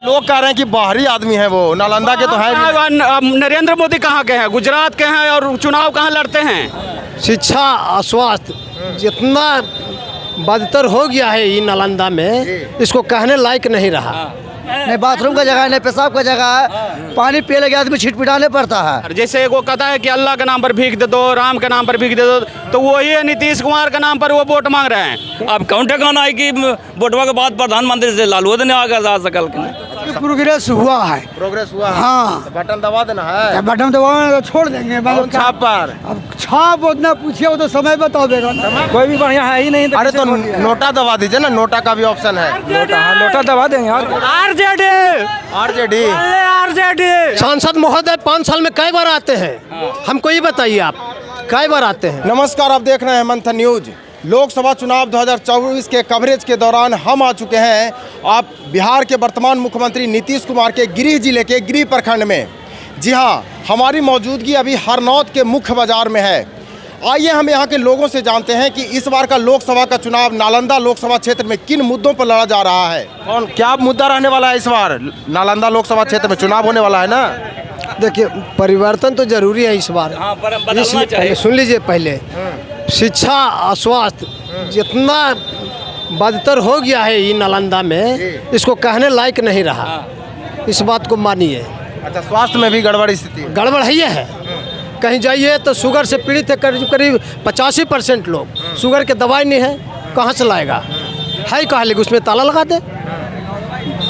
लोग कह रहे हैं कि बाहरी आदमी है वो, नालंदा के तो है भी। नरेंद्र मोदी कहाँ के हैं? गुजरात के हैं और चुनाव कहाँ लड़ते हैं? शिक्षा और स्वास्थ्य जितना बदतर हो गया है ये नालंदा में, इसको कहने लायक नहीं रहा। नहीं बाथरूम का जगह है, नहीं पेशाब का जगह है, पानी पीने लगे आदमी छिटपिटाने पड़ता है। जैसे वो कहता है कि अल्लाह के नाम पर भीख दे दो, राम के नाम पर भीख दे दो, तो वही है नीतीश कुमार के नाम पर वो वोट मांग रहे हैं। अब कौन ठिकाना है कि वोटवा के बाद प्रधानमंत्री से लालू ने आगे जा सकल के प्रोग्रेस हुआ है। प्रोग्रेस हुआ है? हाँ। तो बटन दबा देना है। बटन दबाना तो छोड़ देंगे। कौन छाप पर? अब छाप उतना पूछिए वो तो समय बता देगा। कोई भी बढ़िया है ही नहीं। अरे तो नोटा दबा दीजिए ना, नोटा का भी ऑप्शन है। नोटा दबा देंगे। आरजेडी सांसद महोदय 5 साल में कई बार आते हैं? हमको ये बताइए आप, कई बार आते हैं? नमस्कार, आप देख रहे हैं मंथन न्यूज। लोकसभा चुनाव 2024 के कवरेज के दौरान हम आ चुके हैं आप बिहार के वर्तमान मुख्यमंत्री नीतीश कुमार के गृह जिले के गृह प्रखंड में। जी हाँ, हमारी मौजूदगी अभी हरनौत के मुख्य बाजार में है। आइए हम यहाँ के लोगों से जानते हैं कि इस बार का लोकसभा का चुनाव नालंदा लोकसभा क्षेत्र में किन मुद्दों पर लड़ा जा रहा है। कौन क्या मुद्दा रहने वाला है इस बार नालंदा लोकसभा क्षेत्र में? चुनाव होने वाला है ना। देखिए, परिवर्तन तो जरूरी है इस बार। इसलिए सुन लीजिए, पहले शिक्षा और स्वास्थ्य जितना बदतर हो गया है ये नालंदा में, इसको कहने लायक नहीं रहा। इस बात को मानिए। अच्छा, स्वास्थ्य में भी गड़बड़ स्थिति है? गड़बड़ है। कहीं जाइए तो शुगर से पीड़ित है करीब 85% लोग। शुगर के दवाई नहीं है, कहाँ से लाएगा? है कहाँ, लेकिन उसमें ताला लगा दे।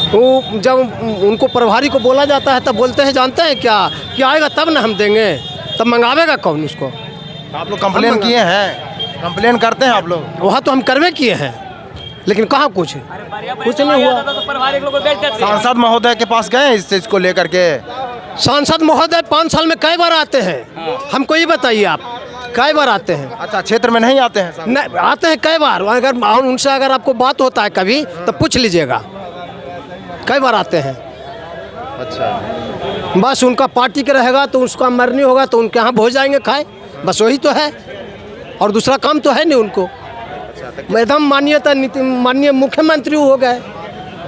वो जब उनको प्रभारी को बोला जाता है तब बोलते हैं, जानते हैं क्या कि आएगा तब ना हम देंगे, तब मंगावेगा कौन उसको? आप लोग कंप्लेन किए हैं? कंप्लेन करते हैं आप लोग? वहाँ तो हम करवे किए हैं, लेकिन कहाँ कुछ नहीं हुआ। सांसद महोदय के पास गए इस चीज को लेकर के? सांसद महोदय 5 साल में कई बार आते हैं? हमको ये बताइए आप, कई बार आते हैं? अच्छा, क्षेत्र में नहीं आते हैं? नहीं आते हैं कई बार। अगर उनसे अगर आपको बात होता है कभी तो पूछ लीजिएगा, कई बार आते हैं। अच्छा, बस उनका पार्टी के रहेगा तो उसका मरनी होगा तो उनके यहाँ भोज जाएंगे खाए, बस वही तो है, और दूसरा काम तो है नहीं उनको। एकदम माननीय मुख्यमंत्री हो गए,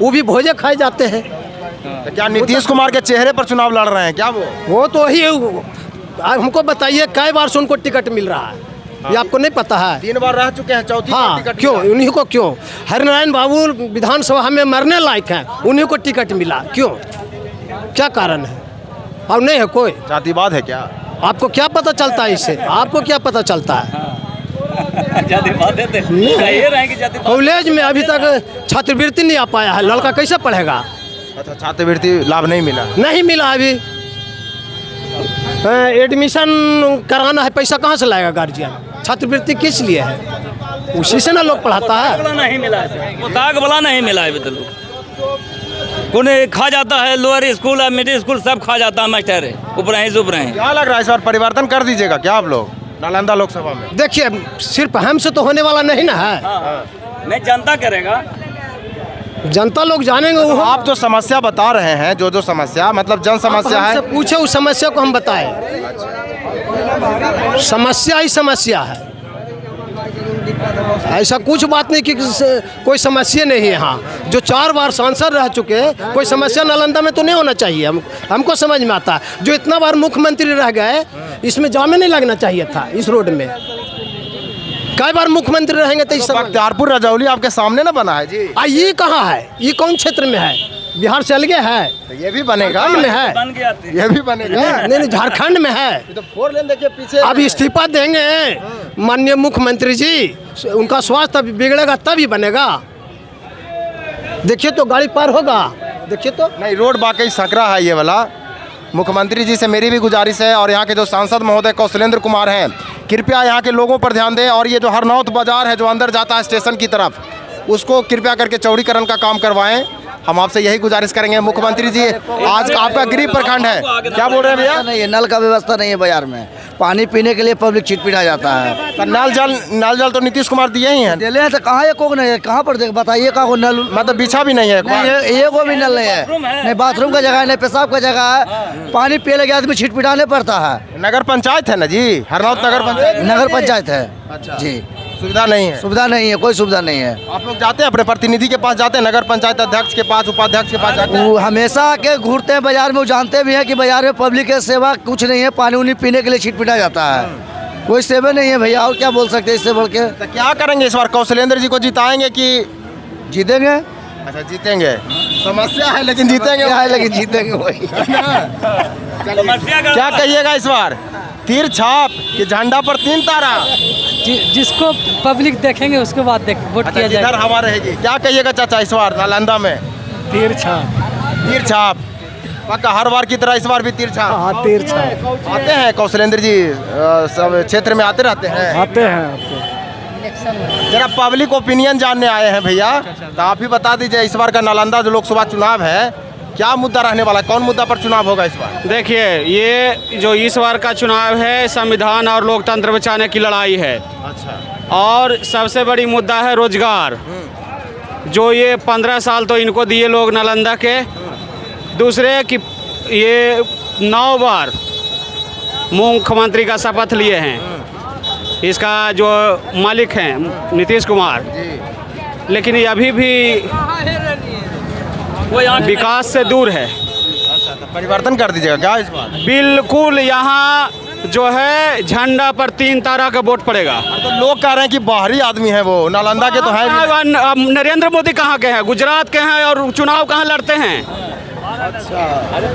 वो भी भोजे खाए जाते हैं। तो क्या नीतीश कुमार के चेहरे पर चुनाव लड़ रहे हैं क्या वो तो वही हमको बताइए, कई बार से उनको टिकट मिल रहा है? ये आपको नहीं पता है? 3 बार रह चुके हैं, चौथी बार हाँ, टिकट क्यों मिला। उन्हीं को? क्यों हरिनारायण बाबू विधानसभा में मरने लायक हैं, उन्हीं को टिकट मिला? क्यों, क्या कारण है? और नहीं है कोई जातिवाद है क्या? आपको क्या पता चलता है इससे? आपको क्या पता चलता है? कॉलेज में अभी तक छात्रवृत्ति नहीं आ पाया है, लड़का कैसे पढ़ेगा? अच्छा, छात्रवृत्ति लाभ नहीं मिला? नहीं मिला अभी। एडमिशन कराना है, पैसा कहाँ से लाएगा गार्जियन? छात्रवृत्ति किस लिए है? उसी से ना लोग पढ़ाता है। नहीं मिला, पोशाक वाला नहीं मिला है। तो कौन खा जाता है, लोअर स्कूल और मिडिल स्कूल सब खा जाता है, मास्टर ऊपर हैं। क्या लग रहा है इस बार परिवर्तन कर दीजिएगा क्या आप लोग नालंदा लोकसभा में? देखिए, सिर्फ हमसे तो होने वाला नहीं ना है। नहीं, जनता करेगा, जनता लोग जानेंगे। वो आप जो समस्या बता रहे हैं, जो समस्या मतलब जन समस्या है, पूछे उस समस्या को हम बताएं। समस्या ही समस्या है, ऐसा कुछ बात नहीं कि कोई समस्या नहीं है। हाँ, जो 4 बार सांसद रह चुके, कोई समस्या नालंदा में तो नहीं होना चाहिए। हमको समझ में आता है, जो इतना बार मुख्यमंत्री रह गए, इसमें जामे नहीं लगना चाहिए था इस रोड में। कई बार मुख्यमंत्री रहेंगे तो इस बख्तियारपुर रजौली आपके सामने ना बना है जी। ये कहाँ है? ये कौन क्षेत्र में है? बिहार से अलगे है? तो ये भी बनेगा में है, बन गया ये भी बनेगा। नहीं, झारखंड में है। तो 4 लेन देखिए पीछे। अब इस्तीफा देंगे माननीय मुख्यमंत्री जी, उनका स्वास्थ्य बिगड़ेगा तभी बनेगा। देखिए तो गाड़ी पार होगा, देखिए तो। नहीं, रोड वाकई सकरा है ये वाला। मुख्यमंत्री जी से मेरी भी गुजारिश है, और यहाँ के जो सांसद महोदय कौशलेंद्र कुमार हैं, कृपया यहाँ के लोगों पर ध्यान दें, और ये जो हरनौत बाजार है जो अंदर जाता है स्टेशन की तरफ, उसको कृपया करके चौड़ीकरण का काम करवाएं। हम आपसे यही गुजारिश करेंगे। मुख्यमंत्री जी, आज आपका गृह प्रखंड है, क्या बोल रहे हैं भैया? नहीं है, नल का व्यवस्था नहीं है बाजार में, पानी पीने के लिए पब्लिक छिटपिटा जाता है। तो नल जल तो नीतीश कुमार दिए ही हैं। दिले तो कहाँ है? को नहीं है, कहाँ पर देख बताइए, कहाँ को नल मतलब बिछा भी नहीं है? ये को भी नल नहीं है, नहीं बाथरूम का जगह है, नहीं पेशाब का जगह है, पानी पीने लगे आदमी छिटपिटाने पड़ता है। नगर पंचायत है ना जी, हरनौत नगर पंचायत? नगर पंचायत है। अच्छा जी, सुविधा नहीं है। सुविधा नहीं है, कोई सुविधा नहीं है। आप लोग जाते हैं अपने प्रतिनिधि के पास, जाते हैं नगर पंचायत अध्यक्ष के पास, उपाध्यक्ष के पास जाते हैं? वो हमेशा आके घूरते हैं बाजार में, वो जानते भी हैं कि बाजार में पब्लिक की सेवा कुछ नहीं है, पानी उनी पीने के लिए छिटपिटा जाता है, कोई सेवा नहीं है भैया। और क्या बोल सकते हैं इससे बढ़ के? तो क्या करेंगे इस बार, कौशलेंद्र जी को जिताएंगे कि? जीतेंगे। अच्छा जीतेंगे, समस्या है लेकिन जीतेंगे। क्या है लेकिन जीतेंगे वही। क्या कहिएगा इस बार, तीर छाप कि झंडा पर 3 तारा? जिसको पब्लिक देखेंगे उसके बाद वोट अच्छा किया जिधर जाएगा। हवा रहेगी। क्या कहिएगा चाचा इस बार नालंदा में? तीर छाप। तीर छाप पक्का, हर बार की तरह इस बार भी तीर छाप? हाँ, तीर छाप। आते हैं कौशलेंद्र जी सब क्षेत्र में आते रहते हैं? आते हैं। जरा पब्लिक ओपिनियन जानने आए हैं भैया, तो आप ही बता दीजिए इस बार का नालंदा जो लोकसभा चुनाव है क्या मुद्दा रहने वाला है, कौन मुद्दा पर चुनाव होगा इस बार? देखिए, ये जो इस बार का चुनाव है संविधान और लोकतंत्र बचाने की लड़ाई है। अच्छा। और सबसे बड़ी मुद्दा है रोजगार, जो ये 15 साल तो इनको दिए लोग नालंदा के। दूसरे कि ये 9 बार मुख्यमंत्री का शपथ लिए हैं, इसका जो मालिक हैं नीतीश कुमार, लेकिन ये अभी भी विकास से दूर है। अच्छा, तो परिवर्तन कर दीजिएगा क्या इस बार? बिल्कुल, यहाँ जो है झंडा पर 3 तारा का वोट पड़ेगा। तो लोग कह रहे हैं कि बाहरी आदमी है वो, नालंदा के तो है भी। अब नरेंद्र मोदी कहाँ के हैं, गुजरात के हैं, और चुनाव कहाँ लड़ते हैं?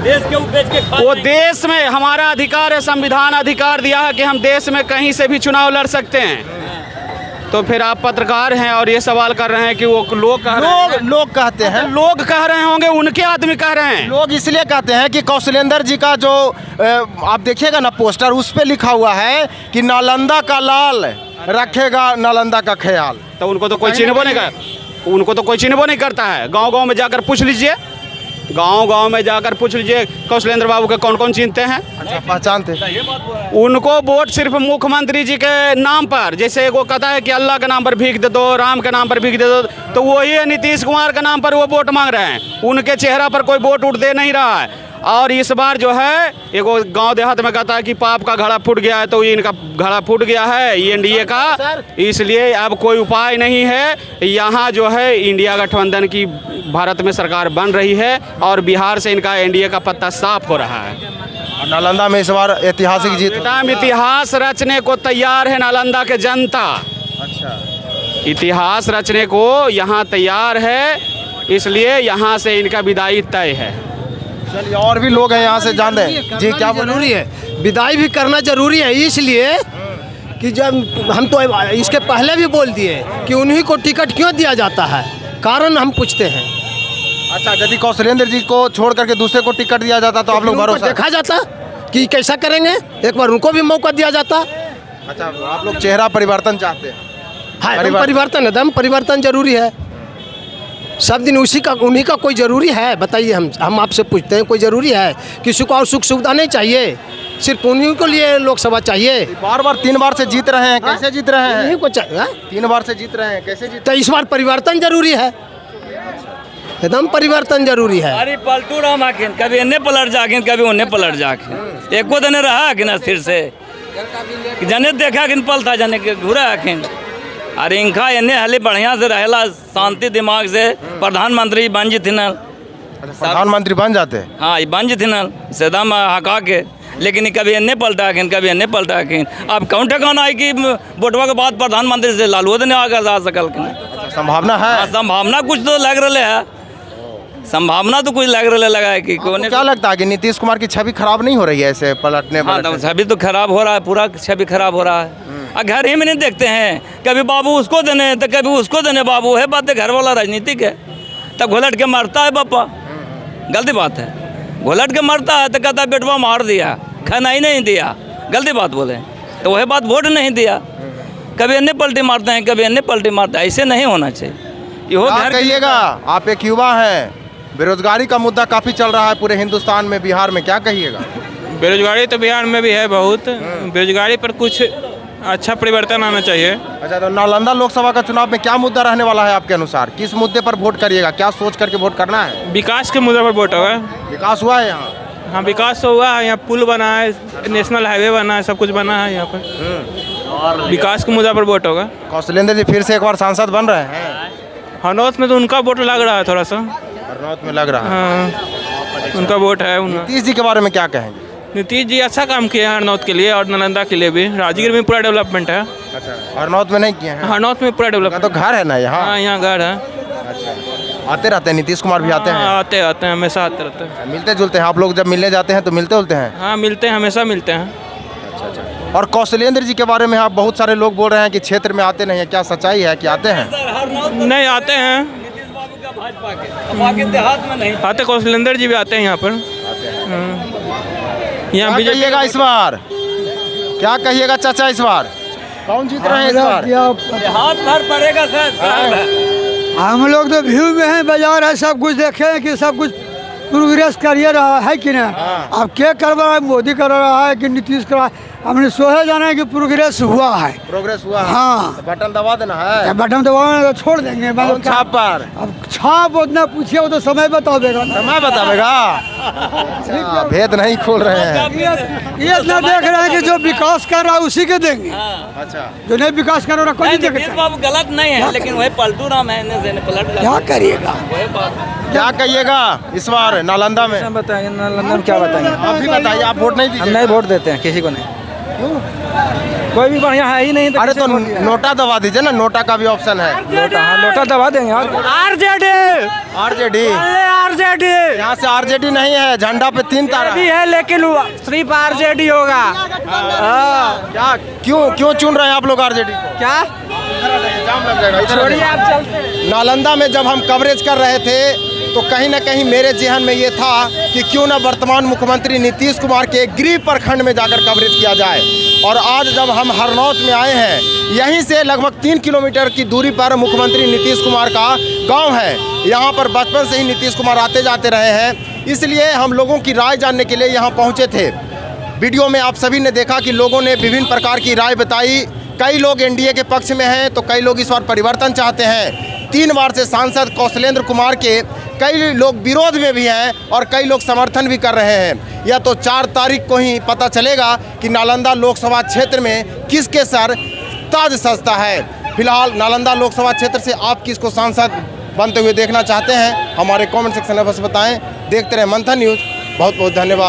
देश के बेच के खा वो देश में हमारा अधिकार है, संविधान अधिकार दिया है कि हम देश में कहीं से भी चुनाव लड़ सकते हैं। तो फिर आप पत्रकार हैं और ये सवाल कर रहे हैं कि वो लोग कह रहे हैं। लोग कहते हैं, लोग कह रहे होंगे, उनके आदमी कह रहे हैं। लोग इसलिए कहते हैं कि कौशलेंद्र जी का जो आप देखिएगा ना पोस्टर, उस पे लिखा हुआ है कि नालंदा का लाल रखेगा नालंदा का ख्याल। तो उनको तो कोई चिन्हबो नहीं कर, उनको तो कोई चिन्हबो नहीं करता है। गांव-गांव में जाकर पूछ लीजिए, गांव-गांव में जाकर पूछ लीजिए कौशलेंद्र बाबू के कौन कौन चिन्हते हैं। अच्छा, पहचानते? उनको वोट सिर्फ मुख्यमंत्री जी के नाम पर, जैसे वो कहता है कि अल्लाह के नाम पर भीख दे दो, राम के नाम पर भीख दे दो, तो वही नीतीश कुमार के नाम पर वो वोट मांग रहे हैं। उनके चेहरा पर कोई वोट उठ दे नहीं रहा है। और इस बार जो है एगो गांव देहात में कहता है कि पाप का घड़ा फूट गया है, तो ये इनका घड़ा फूट गया है ये एनडीए का, इसलिए अब कोई उपाय नहीं है। यहाँ जो है इंडिया गठबंधन की भारत में सरकार बन रही है और बिहार से इनका एनडीए का पत्ता साफ हो रहा है। और नालंदा में इस बार ऐतिहासिक जीत। बेटा, इतिहास रचने को तैयार है नालंदा के जनता। अच्छा, इतिहास रचने को यहाँ तैयार है, इसलिए यहाँ से इनका विदाई तय है। चलिए, और भी लोग हैं यहाँ से जान दें जी, क्या जरूरी है, विदाई भी करना जरूरी है, इसलिए कि जब हम तो इसके पहले भी बोल दिए कि उन्हीं को टिकट क्यों दिया जाता है, कारण हम पूछते हैं। अच्छा, यदि कौशलेंद्र जी को छोड़ करके दूसरे को टिकट दिया जाता तो आप लोग उनको भरोसा? देखा जाता कि कैसा करेंगे, एक बार उनको भी मौका दिया जाता। अच्छा, आप लोग चेहरा परिवर्तन चाहते हैं? हाँ, परिवर्तन एकदम परिवर्तन जरूरी है। सब दिन उन्हीं का कोई ज़रूरी है? बताइए, हम आपसे पूछते हैं, कोई ज़रूरी है? किसी को और सुख सुविधा नहीं चाहिए, सिर्फ उन्हीं को लिए लोकसभा चाहिए। बार बार 3 बार से जीत रहे हैं, कैसे जीत रहे हैं? उन्हीं को चाहिए। 3 बार से जीत रहे हैं, कैसे जीत? तो इस बार परिवर्तन जरूरी है, एकदम परिवर्तन जरूरी है। अरे पलटू राम आखिन, कभी इन्हें पलट जाखिन, कभी उन्हें पलट जाखिन। एक को दिन रहा आखिन अस्थिर से, जने देखा आखिन पलता, जने के घुरा आखिन। अरे इनका इन्हें हले बढ़िया से रहेला, शांति दिमाग से प्रधानमंत्री बन जिथिन। प्रधानमंत्री बन जाते? हाँ, ये बन जिथिन सदम हका के, लेकिन कभी इन्हें पलटा आखिन, कभी इन्हें पलटा आखिन। अब कौन ठिकाना है कि वोटवा के बाद प्रधानमंत्री से लालू ने आगे जा सकल। संभावना है? संभावना कुछ तो लग रहे है, संभावना तो कुछ लग रहा लगा है कि कौन। क्या लगता है कि नीतीश कुमार की छवि खराब नहीं हो रही है ऐसे पलटने? हाँ, तो छवि तो खराब हो रहा है, पूरा छवि खराब हो रहा है। घर ही में नहीं देखते हैं, कभी बाबू उसको देने तो कभी उसको देने। बाबू है बात है, घर वाला राजनीतिक है, तब घोलट के मारता है बापा, गलती बात है। घोलट के मारता है तो कहता है बेटवा मार दिया, खाना ही नहीं दिया, गलती बात बोले तो वही बात, वोट नहीं दिया। कभी अन्य पलटी मारते हैं, कभी अन्य पलटी मारते हैं, ऐसे नहीं होना चाहिए। ये घर कहिएगा, आप एक युवा हैं, बेरोजगारी का मुद्दा काफ़ी चल रहा है पूरे हिंदुस्तान में, बिहार में, क्या कहिएगा? बेरोजगारी तो बिहार में भी है बहुत, बेरोजगारी पर कुछ अच्छा परिवर्तन आना चाहिए। अच्छा, तो नालंदा लोकसभा का चुनाव में क्या मुद्दा रहने वाला है आपके अनुसार? किस मुद्दे पर वोट करिएगा, क्या सोच करके वोट करना है? विकास के मुद्दे पर वोट होगा। विकास हुआ है यहाँ? हाँ, विकास तो हुआ है, यहाँ पुल बना है, नेशनल हाईवे बना है, सब कुछ बना है यहाँ पर। विकास के मुद्दा पर वोट होगा। कौशलेंद्र जी फिर से एक बार सांसद बन रहे हैं। हरनौत में तो उनका वोट लग रहा है थोड़ा सा। हरनौत में लग रहा है। हाँ, उनका वोट है। नीतीश जी के बारे में क्या कहेंगे? नीतीश जी अच्छा काम किए हैं हरनौत के लिए और नालंदा के लिए भी। राजगीर में पूरा डेवलपमेंट है। अच्छा, हरनौत में नहीं किए हैं? हरनौत में पूरा उनका डेवलपमेंट। तो घर है ना यहाँ। हाँ, यहाँ घर है। आते रहते हैं, नीतीश कुमार भी आते हैं? हाँ, आते हैं, हमेशा आते रहते हैं। मिलते जुलते हैं? आप लोग जब मिलने जाते हैं तो मिलते जुलते हैं? हाँ, मिलते हैं, हमेशा मिलते हैं। और कौशलेंद्र जी के बारे में आप बहुत सारे लोग बोल रहे हैं कि क्षेत्र में आते नहीं है, क्या सच्चाई है कि आते हैं? नहीं, आते हैं, देहात में नहीं। आते कौशलेंद्र जी भी आते हैं यहाँ पर। यहाँ क्या बीजेपी कहिएगा इस बार? क्या कहिएगा चाचा इस बार? कौन जीत रहे हैं इस बार? देहात भर पड़ेगा सर। हम लोग तो भीड़ में हैं, बाजार है, सब कुछ देखे हैं कि सब कुछ प्रोग्रेस करिए रहा है कि नहीं। अब क्या करवा रहा है, मोदी कर रहा है कि नीतीश कर रहा है, हमने सोहे जाना है कि प्रोग्रेस हुआ है। प्रोग्रेस हुआ है? हाँ। तो बटन दबा देना है। बटन दबाना तो छोड़ देंगे। कौन छाप पर? अब छाप उतना पूछिए, वो तो समय बतावेगा। समय बतावेगा। अच्छा, भेद नहीं खोल रहे हैं। ये इतना देख रहे हैं कि जो विकास कर रहा है उसी के देंगे। अच्छा, जो नहीं विकास कर रहा कोई नहीं देखेगा। बाबू गलत नहीं है, लेकिन वही पलटू राम है, पलट क्या करिएगा? क्या कहिएगा इस बार नालंदा में? बताएंगे नालंदा में क्या बताएंगे? आप भी बताइए, आप वोट नहीं हम दीजिए? नहीं वोट देते हैं किसी को नहीं। कोई भी बढ़िया है ही नहीं। अरे तो नोटा दबा दीजिए ना, नोटा का भी ऑप्शन है। लोटा, हाँ, लोटा दबा देंगे। आरजेडी। आरजेडी यहाँ से आरजेडी नहीं है, झंडा पे 3 तारा भी है, लेकिन सिर्फ आरजेडी होगा। क्या क्यों चुन रहे हैं आप लोग आरजेडी को? क्या जाम लग जाएगा, इधर आ जाइए। आप चलते। नालंदा में जब हम कवरेज कर रहे थे तो कहीं ना कहीं मेरे जहन में ये था कि क्यों ना वर्तमान मुख्यमंत्री नीतीश कुमार के गृह प्रखंड में जाकर कवरेज किया जाए। और आज जब हम हरनौत में आए हैं, यहीं से लगभग 3 किलोमीटर की दूरी पर मुख्यमंत्री नीतीश कुमार का गांव है। यहाँ पर बचपन से ही नीतीश कुमार आते जाते रहे हैं, इसलिए हम लोगों की राय जानने के लिए यहाँ पहुँचे थे। वीडियो में आप सभी ने देखा कि लोगों ने विभिन्न प्रकार की राय बताई। कई लोग एनडीए के पक्ष में हैं तो कई लोग इस बार परिवर्तन चाहते हैं। 3 बार से सांसद कौशलेंद्र कुमार के कई लोग विरोध में भी हैं और कई लोग समर्थन भी कर रहे हैं। यह तो 4 तारीख को ही पता चलेगा कि नालंदा लोकसभा क्षेत्र में किसके सर ताज सजता है। फिलहाल नालंदा लोकसभा क्षेत्र से आप किसको सांसद बनते हुए देखना चाहते हैं, हमारे कमेंट सेक्शन में बस बताएं। देखते रहें मंथन न्यूज़। बहुत बहुत धन्यवाद।